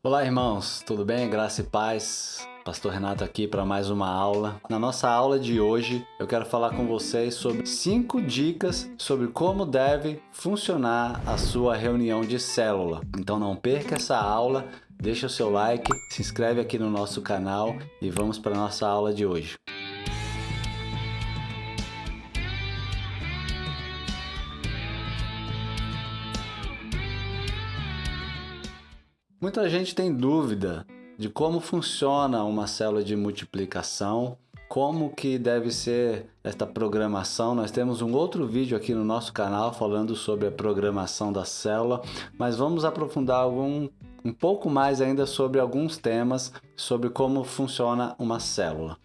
Olá, irmãos, tudo bem? Graça e paz. Pastor Renato aqui para mais uma aula. Na nossa aula de hoje, eu quero falar com vocês sobre 5 dicas sobre como deve funcionar a sua reunião de célula. Então não perca essa aula, deixa o seu like, se inscreve aqui no nosso canal e vamos para a nossa aula de hoje. Muita gente tem dúvida de como funciona uma célula de multiplicação, como que deve ser esta programação. Nós temos um outro vídeo aqui no nosso canal falando sobre a programação da célula, mas vamos aprofundar um pouco mais ainda sobre alguns temas, sobre como funciona uma célula.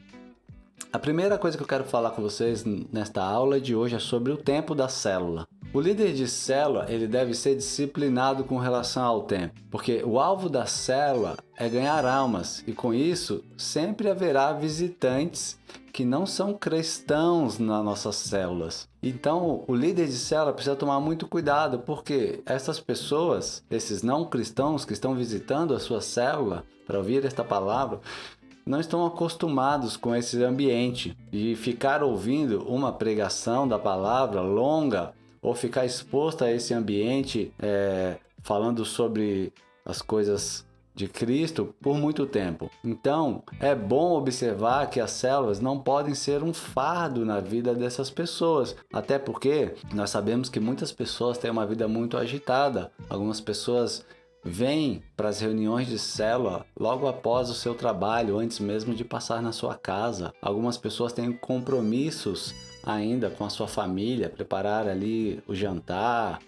A primeira coisa que eu quero falar com vocês nesta aula de hoje é sobre o tempo da célula. O líder de célula, ele deve ser disciplinado com relação ao tempo, porque o alvo da célula é ganhar almas, e com isso sempre haverá visitantes que não são cristãos nas nossas células. Então, o líder de célula precisa tomar muito cuidado, porque essas pessoas, esses não cristãos que estão visitando a sua célula para ouvir esta palavra, não estão acostumados com esse ambiente, e ficar ouvindo uma pregação da palavra longa ou ficar exposto a esse ambiente falando sobre as coisas de Cristo por muito tempo. Então, é bom observar que as células não podem ser um fardo na vida dessas pessoas, até porque nós sabemos que muitas pessoas têm uma vida muito agitada. Algumas pessoas vêm para as reuniões de célula logo após o seu trabalho, antes mesmo de passar na sua casa. Algumas pessoas têm compromissos ainda com a sua família, preparar ali o jantar,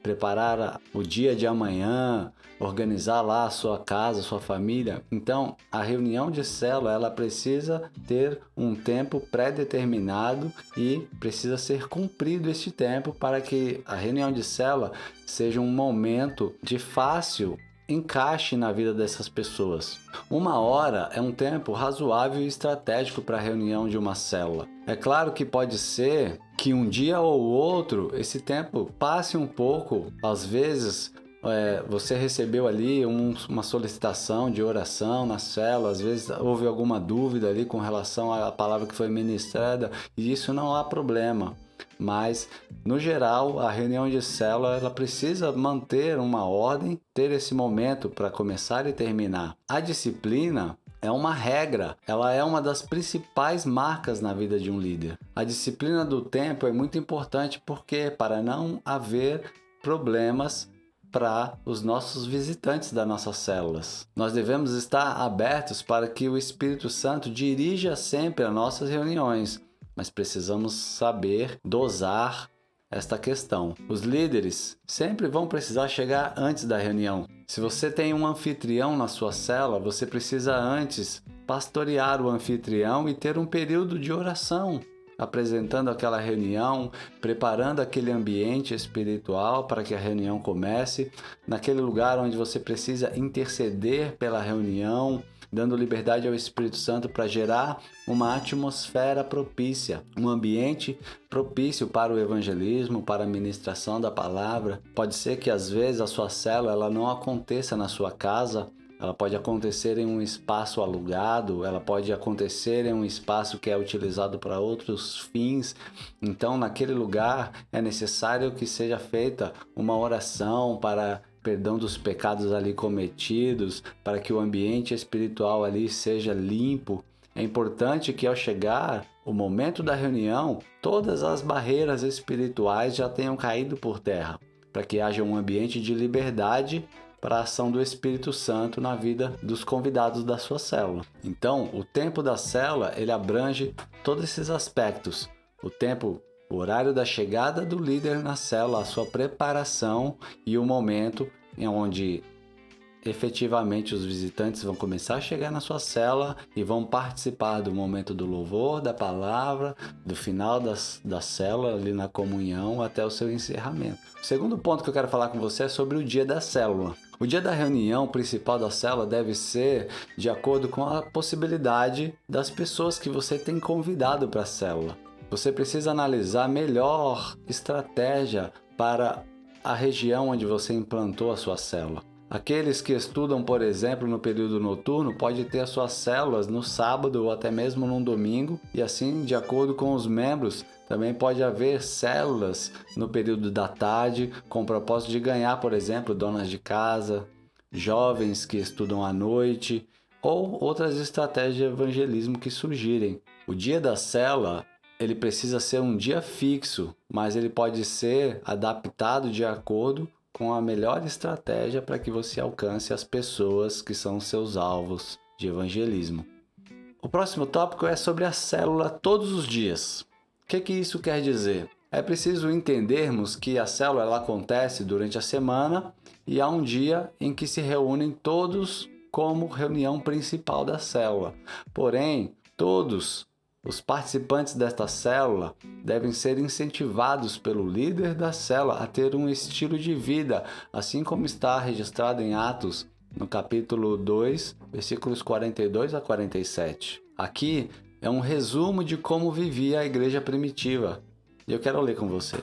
preparar o dia de amanhã, organizar lá a sua casa, a sua família. Então, a reunião de célula, ela precisa ter um tempo pré-determinado e precisa ser cumprido este tempo para que a reunião de célula seja um momento de fácil encaixe na vida dessas pessoas. 1 hora é um tempo razoável e estratégico para a reunião de uma célula. É claro que pode ser que um dia ou outro esse tempo passe um pouco. Às vezes você recebeu ali uma solicitação de oração na célula, às vezes houve alguma dúvida ali com relação à palavra que foi ministrada, e isso não há problema. Mas, no geral, a reunião de célula ela precisa manter uma ordem, ter esse momento para começar e terminar. A disciplina é uma regra, ela é uma das principais marcas na vida de um líder. A disciplina do tempo é muito importante porque para não haver problemas para os nossos visitantes das nossas células. Nós devemos estar abertos para que o Espírito Santo dirija sempre as nossas reuniões, mas precisamos saber dosar esta questão. Os líderes sempre vão precisar chegar antes da reunião. Se você tem um anfitrião na sua célula, você precisa antes pastorear o anfitrião e ter um período de oração, apresentando aquela reunião, preparando aquele ambiente espiritual para que a reunião comece, naquele lugar onde você precisa interceder pela reunião, dando liberdade ao Espírito Santo para gerar uma atmosfera propícia, um ambiente propício para o evangelismo, para a ministração da palavra. Pode ser que às vezes a sua célula ela não aconteça na sua casa, ela pode acontecer em um espaço alugado, ela pode acontecer em um espaço que é utilizado para outros fins. Então, naquele lugar é necessário que seja feita uma oração para perdão dos pecados ali cometidos, para que o ambiente espiritual ali seja limpo. É importante que ao chegar o momento da reunião, todas as barreiras espirituais já tenham caído por terra, para que haja um ambiente de liberdade para a ação do Espírito Santo na vida dos convidados da sua célula. Então, o tempo da célula, ele abrange todos esses aspectos. O horário da chegada do líder na célula, a sua preparação e o momento em onde efetivamente os visitantes vão começar a chegar na sua célula e vão participar do momento do louvor, da palavra, do final da célula ali na comunhão até o seu encerramento. O segundo ponto que eu quero falar com você é sobre o dia da célula. O dia da reunião principal da célula deve ser de acordo com a possibilidade das pessoas que você tem convidado para a célula. Você precisa analisar a melhor estratégia para a região onde você implantou a sua célula. Aqueles que estudam, por exemplo, no período noturno, pode ter as suas células no sábado ou até mesmo no domingo, e assim, de acordo com os membros, também pode haver células no período da tarde, com o propósito de ganhar, por exemplo, donas de casa, jovens que estudam à noite, ou outras estratégias de evangelismo que surgirem. O dia da célula, ele precisa ser um dia fixo, mas ele pode ser adaptado de acordo com a melhor estratégia para que você alcance as pessoas que são seus alvos de evangelismo. O próximo tópico é sobre a célula todos os dias. O que isso quer dizer? É preciso entendermos que a célula ela acontece durante a semana e há um dia em que se reúnem todos como reunião principal da célula. Porém, todos os participantes desta célula devem ser incentivados pelo líder da célula a ter um estilo de vida, assim como está registrado em Atos, no capítulo 2, versículos 42 a 47. Aqui é um resumo de como vivia a igreja primitiva. E eu quero ler com você.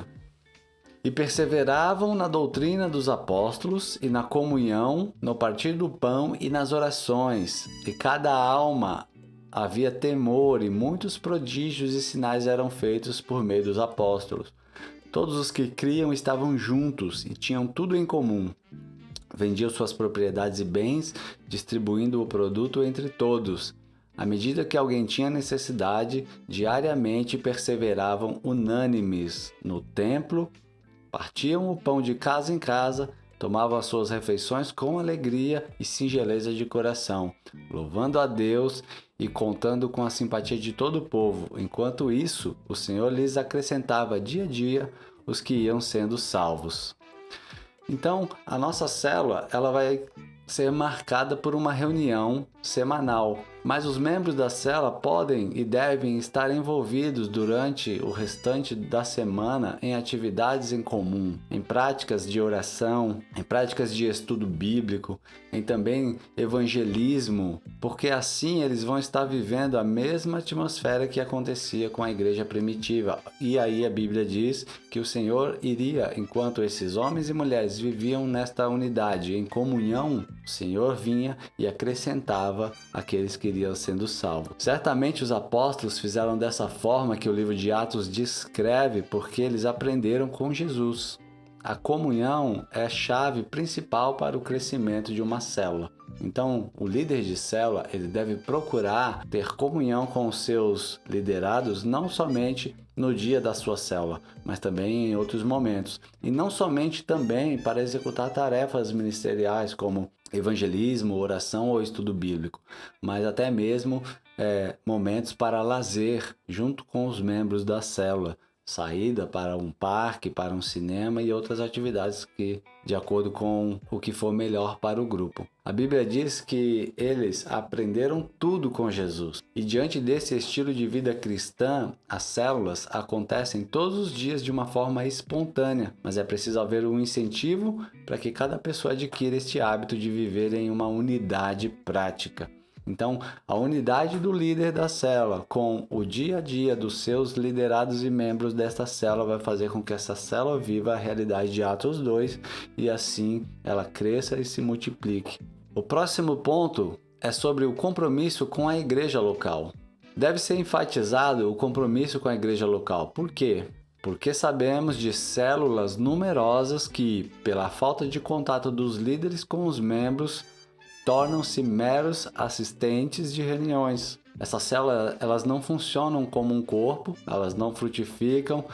E perseveravam na doutrina dos apóstolos e na comunhão, no partir do pão e nas orações. E cada alma havia temor e muitos prodígios e sinais eram feitos por meio dos apóstolos. Todos os que criam estavam juntos e tinham tudo em comum. Vendiam suas propriedades e bens, distribuindo o produto entre todos. À medida que alguém tinha necessidade, diariamente perseveravam unânimes no templo, partiam o pão de casa em casa, tomavam as suas refeições com alegria e singeleza de coração, louvando a Deus e contando com a simpatia de todo o povo. Enquanto isso, o Senhor lhes acrescentava dia a dia os que iam sendo salvos. Então, a nossa célula ela vai ser marcada por uma reunião semanal, mas os membros da célula podem e devem estar envolvidos durante o restante da semana em atividades em comum, em práticas de oração, em práticas de estudo bíblico, em também evangelismo, porque assim eles vão estar vivendo a mesma atmosfera que acontecia com a igreja primitiva. E aí a Bíblia diz que o Senhor iria, enquanto esses homens e mulheres viviam nesta unidade, em comunhão, o Senhor vinha e acrescentava aqueles que iriam sendo salvos. Certamente os apóstolos fizeram dessa forma que o livro de Atos descreve, porque eles aprenderam com Jesus. A comunhão é a chave principal para o crescimento de uma célula. Então, o líder de célula ele deve procurar ter comunhão com os seus liderados, não somente no dia da sua célula, mas também em outros momentos. E não somente também para executar tarefas ministeriais como evangelismo, oração ou estudo bíblico, mas até mesmo momentos para lazer junto com os membros da célula. Saída para um parque, para um cinema e outras atividades que, de acordo com o que for melhor para o grupo. A Bíblia diz que eles aprenderam tudo com Jesus. E diante desse estilo de vida cristã, as células acontecem todos os dias de uma forma espontânea, mas é preciso haver um incentivo para que cada pessoa adquira este hábito de viver em uma unidade prática. Então, a unidade do líder da célula com o dia a dia dos seus liderados e membros desta célula vai fazer com que essa célula viva a realidade de Atos 2 e assim ela cresça e se multiplique. O próximo ponto é sobre o compromisso com a igreja local. Deve ser enfatizado o compromisso com a igreja local. Por quê? Porque sabemos de células numerosas que, pela falta de contato dos líderes com os membros, tornam-se meros assistentes de reuniões. Essas células elas não funcionam como um corpo, elas não frutificam,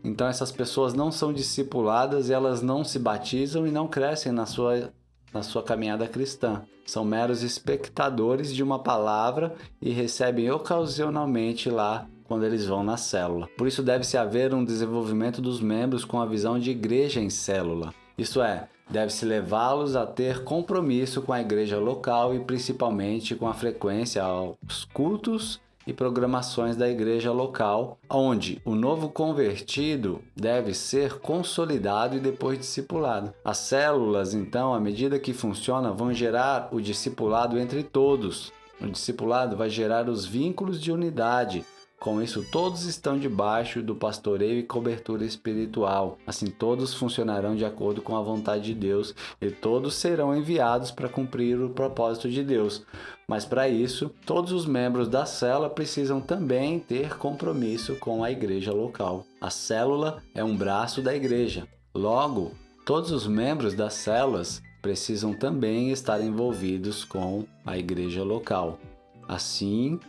então essas pessoas não são discipuladas, elas não se batizam e não crescem na sua caminhada cristã. São meros espectadores de uma palavra e recebem ocasionalmente lá quando eles vão na célula. Por isso deve-se haver um desenvolvimento dos membros com a visão de igreja em célula. Isto é, deve-se levá-los a ter compromisso com a igreja local e principalmente com a frequência aos cultos e programações da igreja local, onde o novo convertido deve ser consolidado e depois discipulado. As células, então, à medida que funcionam, vão gerar o discipulado entre todos. O discipulado vai gerar os vínculos de unidade, Com isso, todos estão debaixo do pastoreio e cobertura espiritual. Assim, todos funcionarão de acordo com a vontade de Deus e todos serão enviados para cumprir o propósito de Deus. Mas para isso, todos os membros da célula precisam também ter compromisso com a igreja local. A célula é um braço da igreja. Logo, todos os membros das células precisam também estar envolvidos com a igreja local. Assim,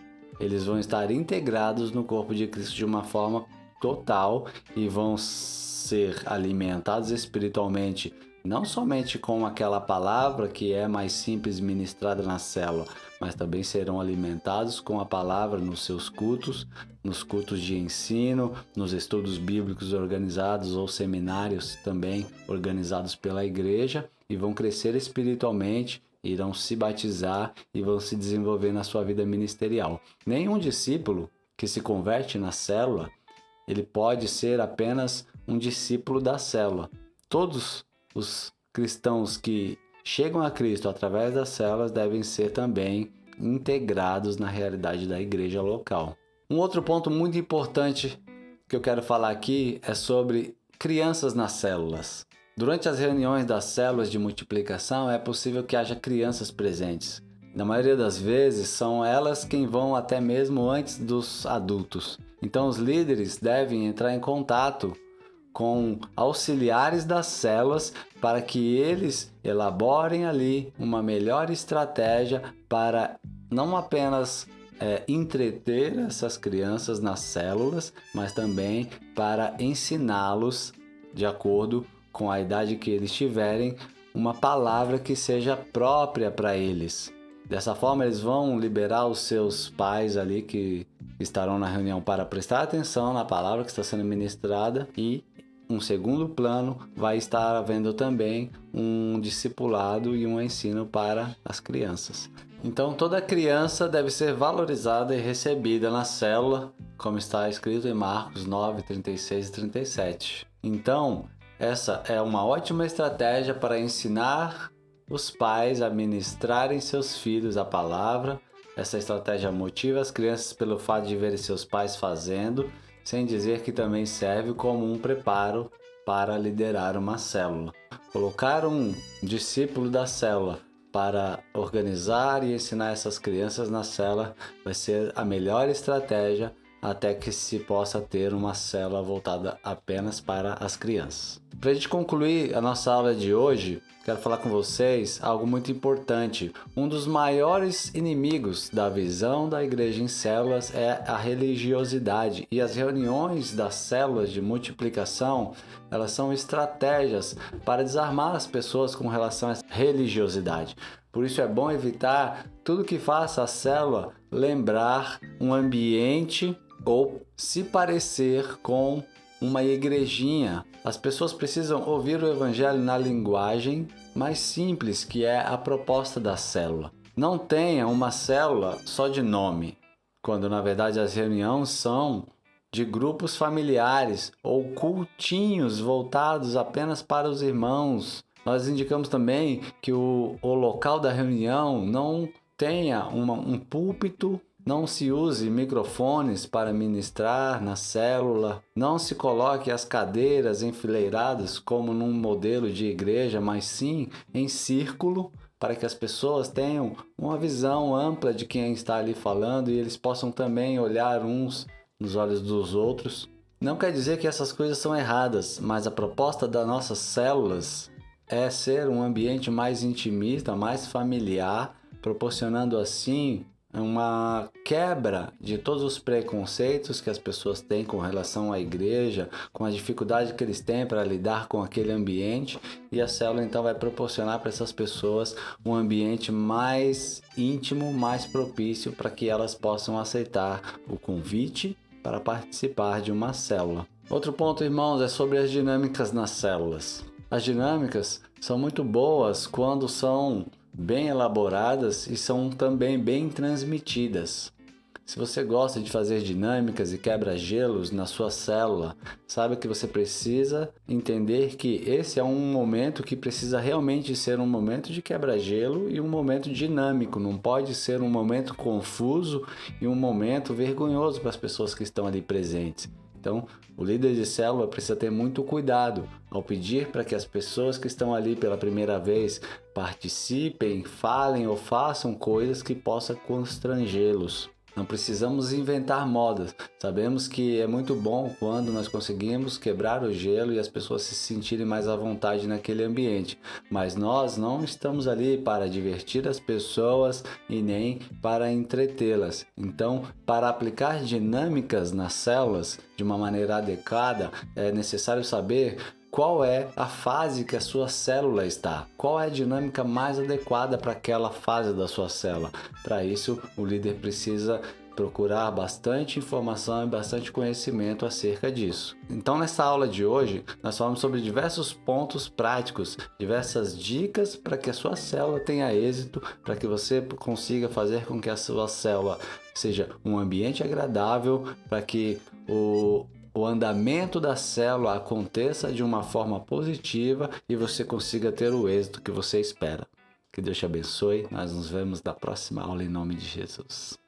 eles vão estar integrados no corpo de Cristo de uma forma total e vão ser alimentados espiritualmente, não somente com aquela palavra que é mais simples ministrada na célula, mas também serão alimentados com a palavra nos seus cultos, nos cultos de ensino, nos estudos bíblicos organizados ou seminários também organizados pela igreja, e vão crescer espiritualmente, irão se batizar e vão se desenvolver na sua vida ministerial. Nenhum discípulo que se converte na célula, ele pode ser apenas um discípulo da célula. Todos os cristãos que chegam a Cristo através das células devem ser também integrados na realidade da igreja local. Um outro ponto muito importante que eu quero falar aqui é sobre crianças nas células. Durante as reuniões das células de multiplicação é possível que haja crianças presentes. Na maioria das vezes são elas quem vão até mesmo antes dos adultos. Então os líderes devem entrar em contato com auxiliares das células para que eles elaborem ali uma melhor estratégia para não apenas entreter essas crianças nas células, mas também para ensiná-los de acordo com a idade que eles tiverem, uma palavra que seja própria para eles. Dessa forma, eles vão liberar os seus pais ali que estarão na reunião para prestar atenção na palavra que está sendo ministrada, e um segundo plano vai estar havendo também um discipulado e um ensino para as crianças. Então, toda criança deve ser valorizada e recebida na célula, como está escrito em Marcos 9, 36 e 37. Então, essa é uma ótima estratégia para ensinar os pais a ministrarem seus filhos a palavra. Essa estratégia motiva as crianças pelo fato de verem seus pais fazendo, sem dizer que também serve como um preparo para liderar uma célula. Colocar um discípulo da célula para organizar e ensinar essas crianças na célula vai ser a melhor estratégia até que se possa ter uma célula voltada apenas para as crianças. Para a gente concluir a nossa aula de hoje, quero falar com vocês algo muito importante. Um dos maiores inimigos da visão da igreja em células é a religiosidade, e as reuniões das células de multiplicação, elas são estratégias para desarmar as pessoas com relação à religiosidade. Por isso é bom evitar tudo que faça a célula lembrar um ambiente ou se parecer com uma igrejinha. As pessoas precisam ouvir o evangelho na linguagem mais simples, que é a proposta da célula. Não tenha uma célula só de nome, quando na verdade as reuniões são de grupos familiares ou cultinhos voltados apenas para os irmãos. Nós indicamos também que o local da reunião não tenha um púlpito, não se use microfones para ministrar na célula, não se coloque as cadeiras enfileiradas como num modelo de igreja, mas sim em círculo, para que as pessoas tenham uma visão ampla de quem está ali falando e eles possam também olhar uns nos olhos dos outros. Não quer dizer que essas coisas são erradas, mas a proposta das nossas células é ser um ambiente mais intimista, mais familiar, proporcionando assim uma quebra de todos os preconceitos que as pessoas têm com relação à igreja, com a dificuldade que eles têm para lidar com aquele ambiente, e a célula então vai proporcionar para essas pessoas um ambiente mais íntimo, mais propício para que elas possam aceitar o convite para participar de uma célula. Outro ponto, irmãos, é sobre as dinâmicas nas células. As dinâmicas são muito boas quando são bem elaboradas e são também bem transmitidas. Se você gosta de fazer dinâmicas e quebra-gelos na sua célula, saiba que você precisa entender que esse é um momento que precisa realmente ser um momento de quebra-gelo e um momento dinâmico. Não pode ser um momento confuso e um momento vergonhoso para as pessoas que estão ali presentes. Então, o líder de célula precisa ter muito cuidado ao pedir para que as pessoas que estão ali pela primeira vez participem, falem ou façam coisas que possam constrangê-los. Não precisamos inventar modas. Sabemos que é muito bom quando nós conseguimos quebrar o gelo e as pessoas se sentirem mais à vontade naquele ambiente. Mas nós não estamos ali para divertir as pessoas e nem para entretê-las. Então, para aplicar dinâmicas nas células de uma maneira adequada, é necessário saber qual é a fase que a sua célula está, qual é a dinâmica mais adequada para aquela fase da sua célula. Para isso, o líder precisa procurar bastante informação e bastante conhecimento acerca disso. Então, nessa aula de hoje, nós falamos sobre diversos pontos práticos, diversas dicas para que a sua célula tenha êxito, para que você consiga fazer com que a sua célula seja um ambiente agradável, para que o andamento da célula aconteça de uma forma positiva e você consiga ter o êxito que você espera. Que Deus te abençoe. Nós nos vemos na próxima aula em nome de Jesus.